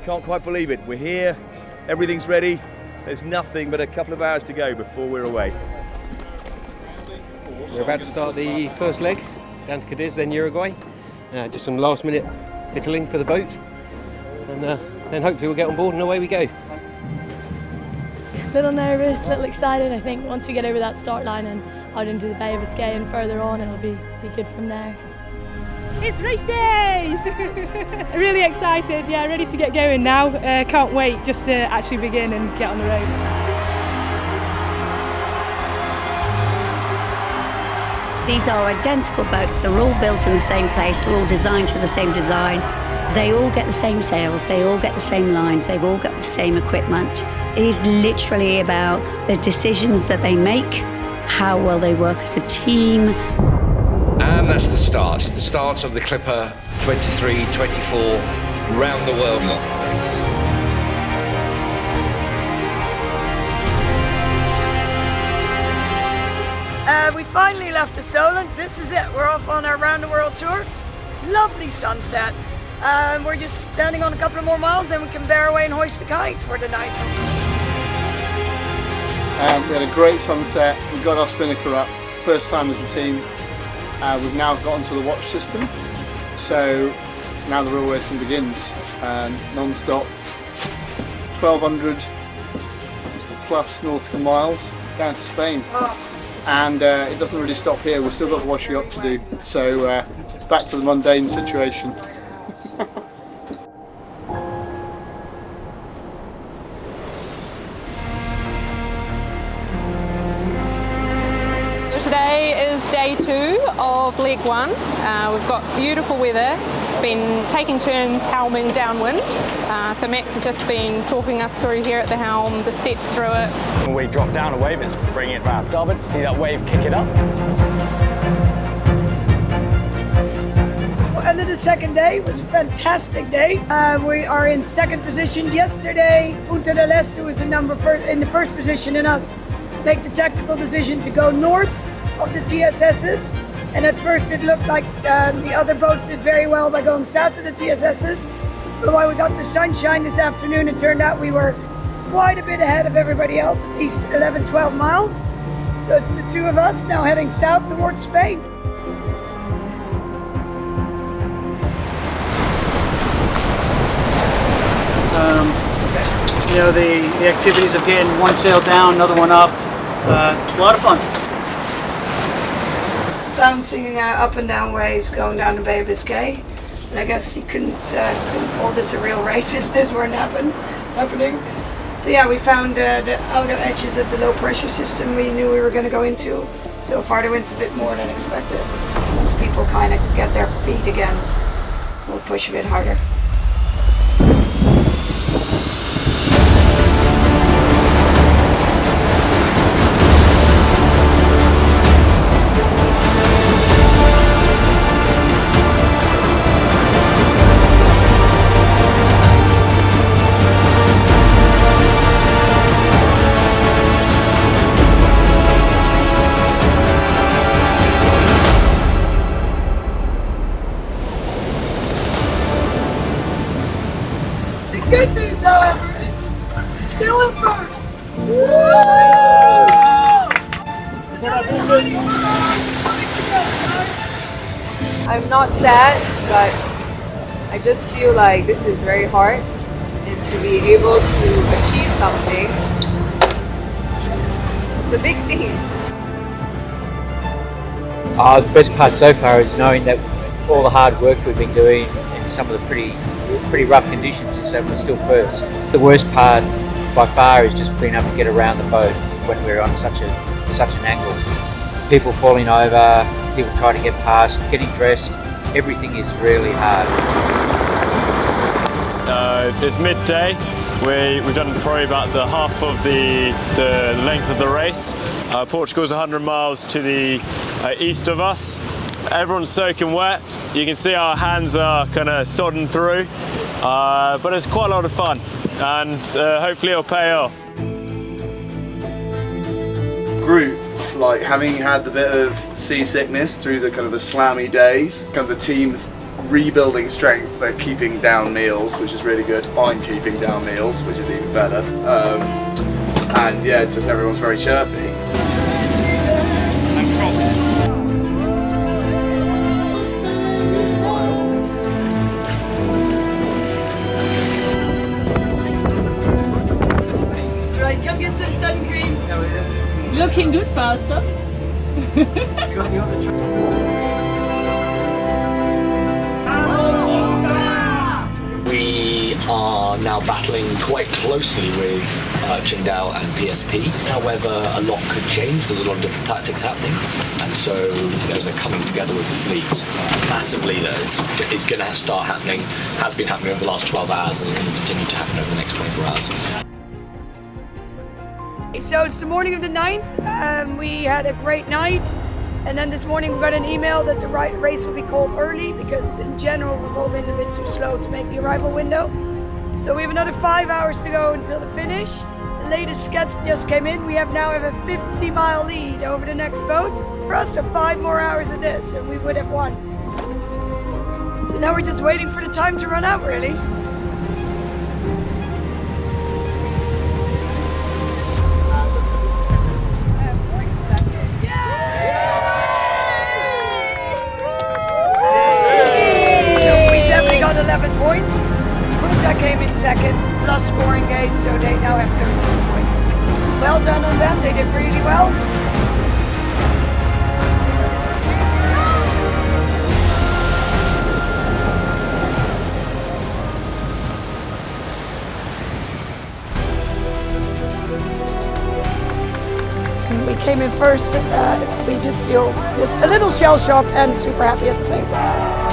can't quite believe it. We're here, everything's ready. There's nothing but a couple of hours to go before we're away. We're about to start the first leg down to Cadiz, then Uruguay. Just some last minute fiddling for the boat, and then hopefully we'll get on board and away we go. A little nervous, a little excited. I think once we get over that start line and out into the Bay of Biscay and further on, it'll be good from there. It's race day! Really excited, yeah, ready to get going now. Can't wait just to actually begin and get on the road. These are identical boats. They're all built in the same place. They're all designed to the same design. They all get the same sails. They all get the same lines. They've all got the same equipment. It is literally about the decisions that they make, how well they work as a team. And that's the start of the Clipper 23-24 round the world yacht race. We finally left the Solent. This is it. We're off on our round the world tour. Lovely sunset. We're just standing on a couple of more miles, then we can bear away and hoist the kite for the night. We had a great sunset. We got our spinnaker up, first time as a team. We've now got onto the watch system, so now the real racing begins. Non-stop, 1,200 plus nautical miles down to Spain. And it doesn't really stop here. We've still got the washing up to do, so back to the mundane situation. Today is day 2 of leg 1. We've got beautiful weather, been taking turns helming downwind. So Max has just been talking us through here at the helm, the steps through it. When we drop down a wave, it's bringing it round starboard, see that wave kick it up. End of the second day. It was a fantastic day. We are in second position. Yesterday, Punta del Este was in the first position, and us make the tactical decision to go north of the TSS's. And at first it looked like the other boats did very well by going south of the TSS's. But when we got to sunshine this afternoon, it turned out we were quite a bit ahead of everybody else, at least 11-12 miles. So it's the two of us now heading south towards Spain. You know, the activities of getting one sail down, another one up, it's a lot of fun. Bouncing up and down waves going down the Bay of Biscay. And I guess you couldn't call this a real race if this weren't happening. So yeah, we found the outer edges of the low pressure system we knew we were going to go into. So far the wind's a bit more than expected. Once people kind of get their feet again, we'll push a bit harder. Good news, however, it's still in first. I'm not sad, but I just feel like this is very hard, and to be able to achieve something, it's a big thing. The best part so far is knowing that all the hard work we've been doing in some of the pretty rough conditions is that we're still first. The worst part by far is just being able to get around the boat when we're on such an angle. People falling over, people trying to get past, getting dressed, everything is really hard. It's midday. We've done probably about the half of the length of the race. Portugal's 100 miles to the east of us. Everyone's soaking wet. You can see our hands are kind of sodden through, but it's quite a lot of fun, and hopefully it'll pay off. Group, like having had the bit of seasickness through the kind of the slammy days, kind of the team's rebuilding strength. They're keeping down meals, which is really good. I'm keeping down meals, which is even better. And yeah, just everyone's very chirpy. Right, come get some sun cream. Looking good, Faster. We are now battling quite closely with Qingdao and PSP. However, a lot could change. There's a lot of different tactics happening, and so there's a coming together with the fleet massively that is going to start happening, has been happening over the last 12 hours, and is going to continue to happen over the next 24 hours. So it's the morning of the 9th. We had a great night, and then this morning we got an email that the race will be called early because in general we've all been a bit too slow to make the arrival window. So we have another 5 hours to go until the finish. The latest sketch just came in. We now have a 50-mile lead over the next boat. For us, so 5 more hours of this and we would have won. So now we're just waiting for the time to run out, really. We got 11 points. Punta came in second, plus scoring gate, so they now have 13 points. Well done on them, they did really well. We came in first. We just feel just a little shell-shocked and super happy at the same time.